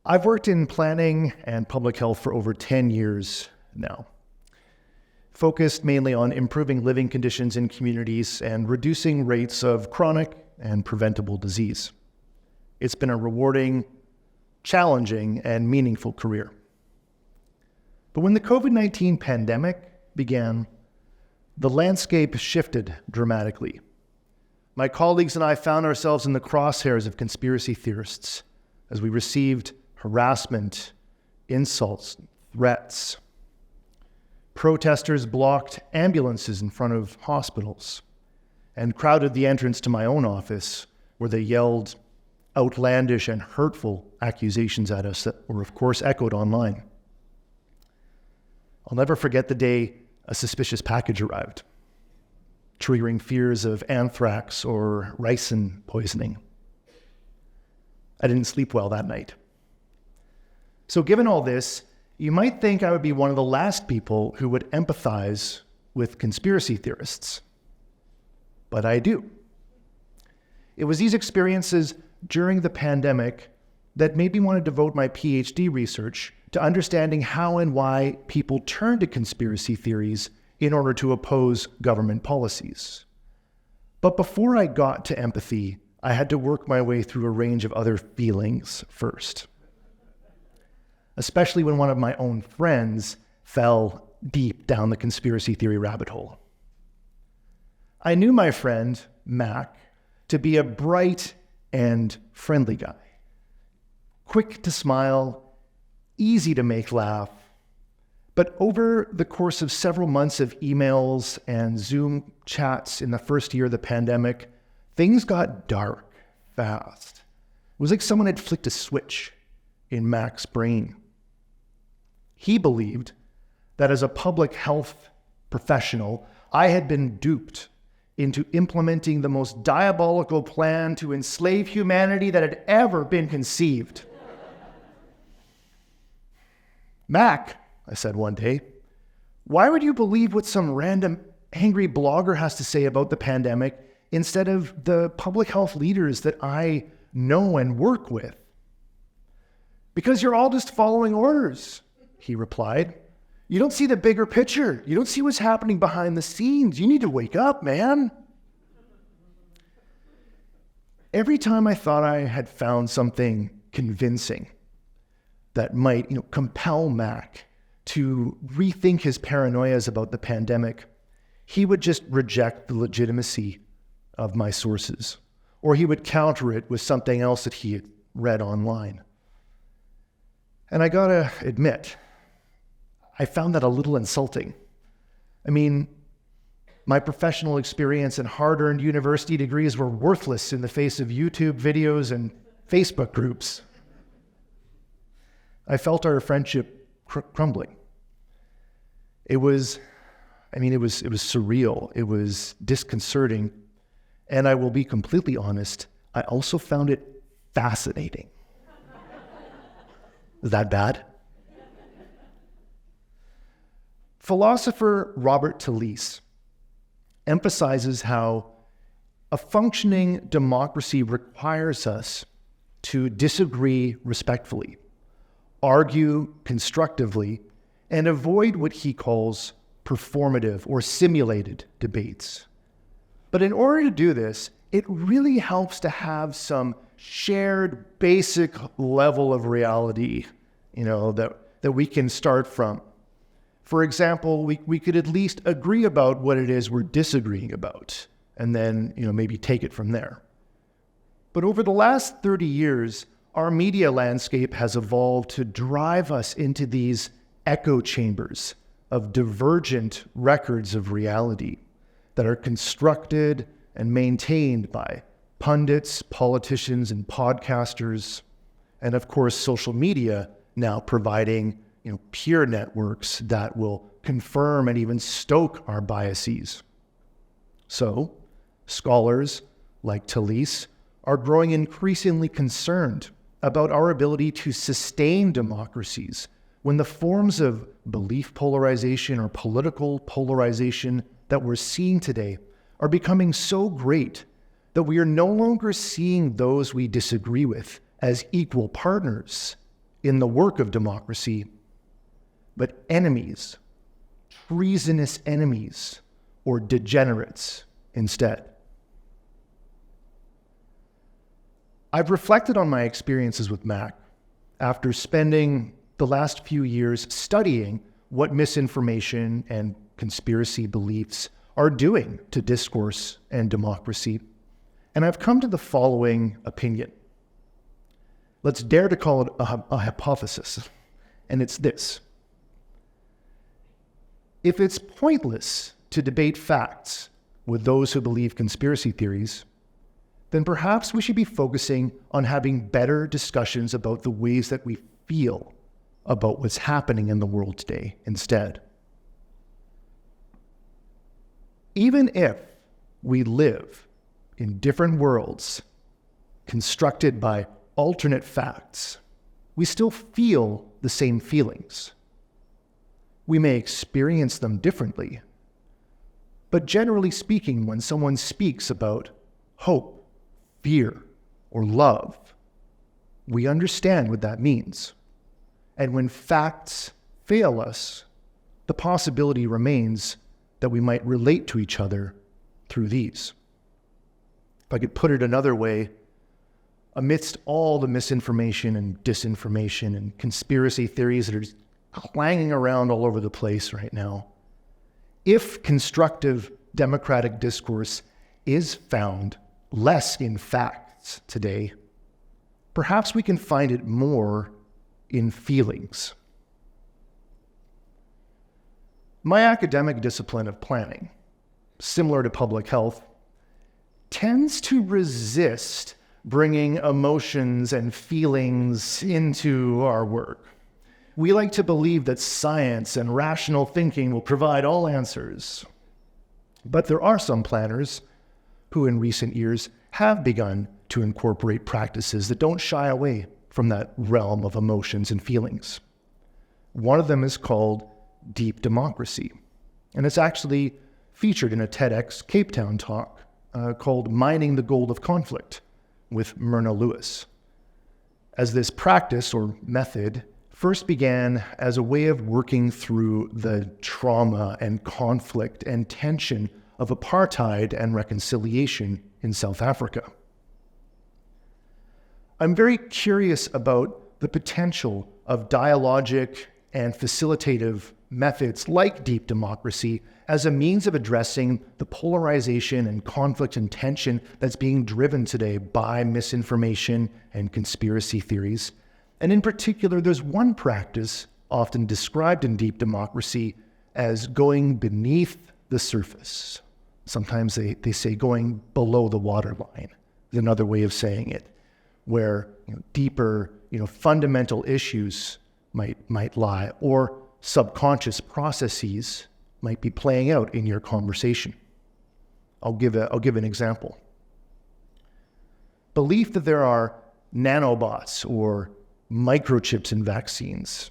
I've worked in planning and public health for over 10 years now, focused mainly on improving living conditions in communities and reducing rates of chronic and preventable disease. It's been a rewarding, challenging, and meaningful career. But when the COVID-19 pandemic began, the landscape shifted dramatically. My colleagues and I found ourselves in the crosshairs of conspiracy theorists as we received harassment, insults, threats. Protesters blocked ambulances in front of hospitals and crowded the entrance to my own office, where they yelled outlandish and hurtful accusations at us that were, of course, echoed online. I'll never forget the day a suspicious package arrived, triggering fears of anthrax or ricin poisoning. I didn't sleep well that night. So given all this, you might think I would be one of the last people who would empathize with conspiracy theorists. But I do. It was these experiences during the pandemic that made me want to devote my PhD research to understanding how and why people turn to conspiracy theories in order to oppose government policies. But before I got to empathy, I had to work my way through a range of other feelings first, especially when one of my own friends fell deep down the conspiracy theory rabbit hole. I knew my friend, Mac, to be a bright and friendly guy, quick to smile, easy to make laugh. But over the course of several months of emails and Zoom chats in the first year of the pandemic, things got dark fast. It was like someone had flicked a switch in Mac's brain. He believed that as a public health professional, I had been duped into implementing the most diabolical plan to enslave humanity that had ever been conceived. Mac, I said one day, why would you believe what some random angry blogger has to say about the pandemic instead of the public health leaders that I know and work with? Because you're all just following orders, he replied. You don't see the bigger picture. You don't see what's happening behind the scenes. You need to wake up, man. Every time I thought I had found something convincing that might, compel Mac to rethink his paranoias about the pandemic, he would just reject the legitimacy of my sources, or he would counter it with something else that he had read online. And I gotta admit, I found that a little insulting. I mean, my professional experience and hard-earned university degrees were worthless in the face of YouTube videos and Facebook groups. I felt our friendship crumbling. It was surreal. It was disconcerting. And I will be completely honest, I also found it fascinating. Is that bad? Philosopher Robert Talisse emphasizes how a functioning democracy requires us to disagree respectfully, argue constructively, and avoid what he calls performative or simulated debates. But in order to do this, it really helps to have some shared basic level of reality, that we can start from. For example, we could at least agree about what it is we're disagreeing about, and then, maybe take it from there. But over the last 30 years, our media landscape has evolved to drive us into these echo chambers of divergent records of reality that are constructed and maintained by pundits, politicians, and podcasters, and of course, social media now providing peer networks that will confirm and even stoke our biases. So, scholars like Talisse are growing increasingly concerned about our ability to sustain democracies when the forms of belief polarization or political polarization that we're seeing today are becoming so great that we are no longer seeing those we disagree with as equal partners in the work of democracy, but enemies, treasonous enemies, or degenerates instead. I've reflected on my experiences with Mac after spending the last few years studying what misinformation and conspiracy beliefs are doing to discourse and democracy, and I've come to the following opinion. Let's dare to call it a hypothesis, and it's this. If it's pointless to debate facts with those who believe conspiracy theories, then perhaps we should be focusing on having better discussions about the ways that we feel about what's happening in the world today instead. Even if we live in different worlds constructed by alternate facts, we still feel the same feelings. We may experience them differently, but generally speaking, when someone speaks about hope, fear, or love, we understand what that means. And when facts fail us, the possibility remains that we might relate to each other through these. If I could put it another way, amidst all the misinformation and disinformation and conspiracy theories that are clanging around all over the place right now, if constructive democratic discourse is found less in facts today, perhaps we can find it more in feelings. My academic discipline of planning, similar to public health, tends to resist bringing emotions and feelings into our work. We like to believe that science and rational thinking will provide all answers. But there are some planners who in recent years have begun to incorporate practices that don't shy away from that realm of emotions and feelings. One of them is called deep democracy, and it's actually featured in a TEDx Cape Town talk called Mining the Gold of Conflict with Myrna Lewis. As this practice or method first began as a way of working through the trauma and conflict and tension of apartheid and reconciliation in South Africa. I'm very curious about the potential of dialogic and facilitative methods like deep democracy as a means of addressing the polarization and conflict and tension that's being driven today by misinformation and conspiracy theories. And in particular, there's one practice often described in deep democracy as going beneath the surface. Sometimes they say going below the waterline is another way of saying it, where deeper, fundamental issues might lie, or subconscious processes might be playing out in your conversation. I'll give an example. Belief that there are nanobots or microchips in vaccines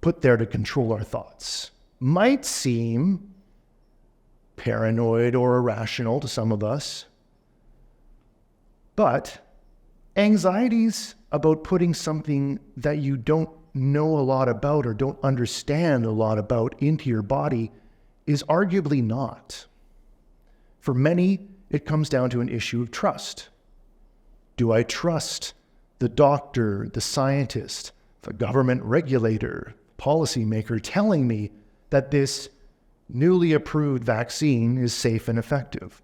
put there to control our thoughts might seem paranoid or irrational to some of us, but anxieties about putting something that you don't know a lot about or don't understand a lot about into your body is arguably not. For many, it comes down to an issue of trust. Do I trust the doctor, the scientist, the government regulator, policymaker telling me that this newly approved vaccine is safe and effective?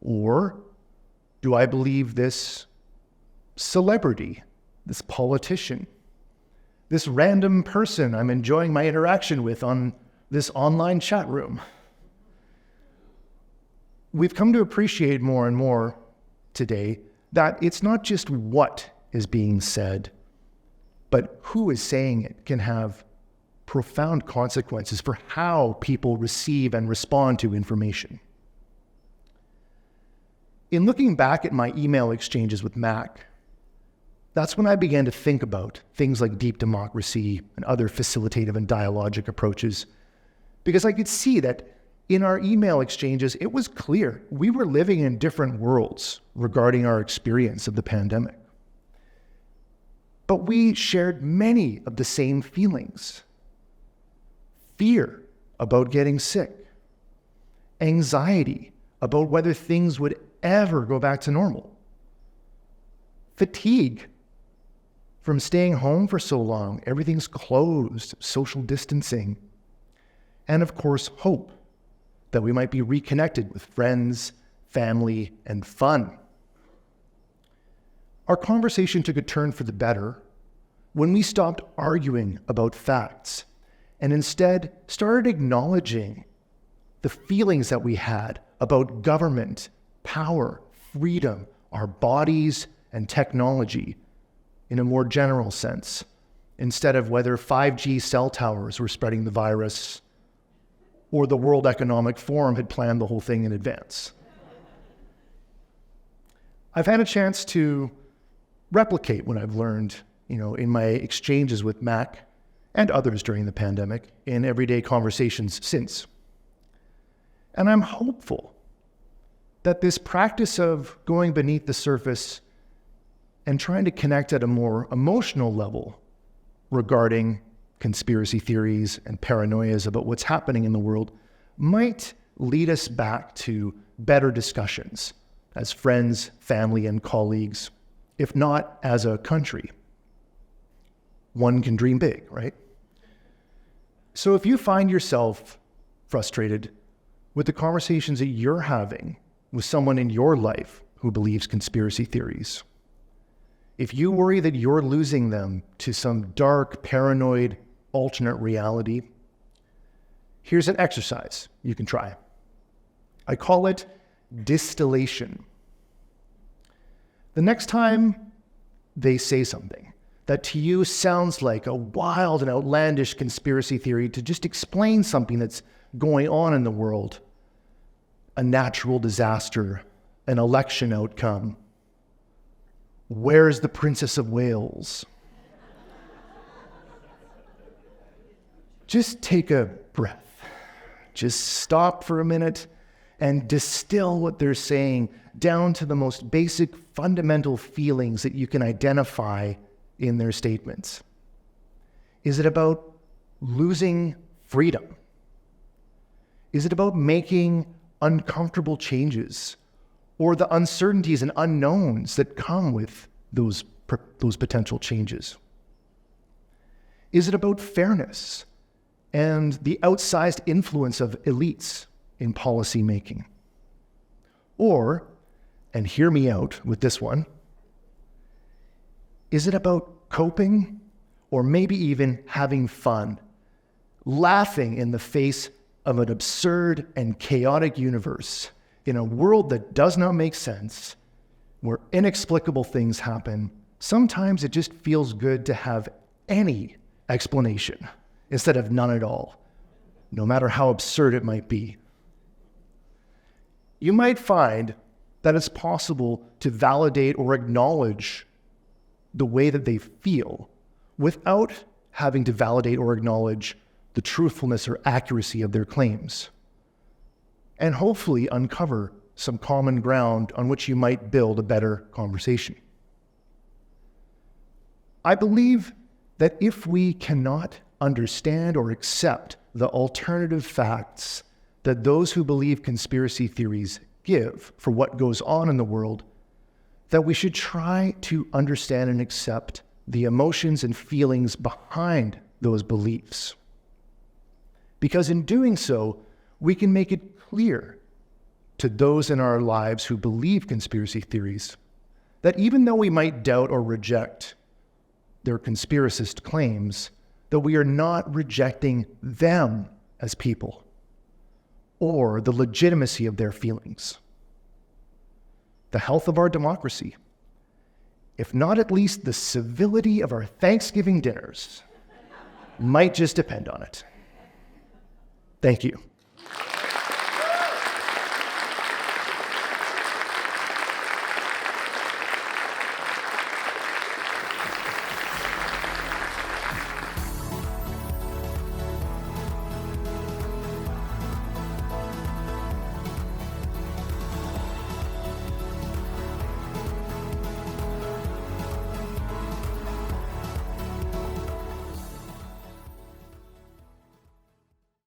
Or do I believe this celebrity, this politician, this random person I'm enjoying my interaction with on this online chat room? We've come to appreciate more and more today that it's not just what is being said, but who is saying it can have profound consequences for how people receive and respond to information. In looking back at my email exchanges with Mac, that's when I began to think about things like deep democracy and other facilitative and dialogic approaches, because I could see that in our email exchanges, it was clear we were living in different worlds regarding our experience of the pandemic. But we shared many of the same feelings. Fear about getting sick, anxiety about whether things would ever go back to normal, fatigue from staying home for so long, everything's closed, social distancing, and of course, hope that we might be reconnected with friends, family, and fun. Our conversation took a turn for the better when we stopped arguing about facts and instead started acknowledging the feelings that we had about government, power, freedom, our bodies, and technology in a more general sense, instead of whether 5G cell towers were spreading the virus or the World Economic Forum had planned the whole thing in advance. I've had a chance to replicate what I've learned, in my exchanges with Mac and others during the pandemic in everyday conversations since. And I'm hopeful that this practice of going beneath the surface and trying to connect at a more emotional level regarding conspiracy theories and paranoias about what's happening in the world might lead us back to better discussions as friends, family, and colleagues, if not as a country. One can dream big, right? So if you find yourself frustrated with the conversations that you're having with someone in your life who believes conspiracy theories, if you worry that you're losing them to some dark, paranoid, alternate reality, here's an exercise you can try. I call it distillation. The next time they say something that to you sounds like a wild and outlandish conspiracy theory to just explain something that's going on in the world, a natural disaster, an election outcome, where's the Princess of Wales? Just take a breath. Just stop for a minute and distill what they're saying down to the most basic, fundamental feelings that you can identify in their statements. Is it about losing freedom? Is it about making uncomfortable changes or the uncertainties and unknowns that come with those potential changes? Is it about fairness and the outsized influence of elites in policy making? Or, and hear me out with this one, is it about coping or maybe even having fun, laughing in the face of an absurd and chaotic universe in a world that does not make sense, where inexplicable things happen? Sometimes it just feels good to have any explanation instead of none at all, no matter how absurd it might be. You might find that it's possible to validate or acknowledge the way that they feel without having to validate or acknowledge the truthfulness or accuracy of their claims, and hopefully uncover some common ground on which you might build a better conversation. I believe that if we cannot understand or accept the alternative facts that those who believe conspiracy theories give for what goes on in the world, that we should try to understand and accept the emotions and feelings behind those beliefs. Because in doing so, we can make it clear to those in our lives who believe conspiracy theories that even though we might doubt or reject their conspiracist claims, that we are not rejecting them as people or the legitimacy of their feelings. The health of our democracy, if not at least the civility of our Thanksgiving dinners, might just depend on it. Thank you.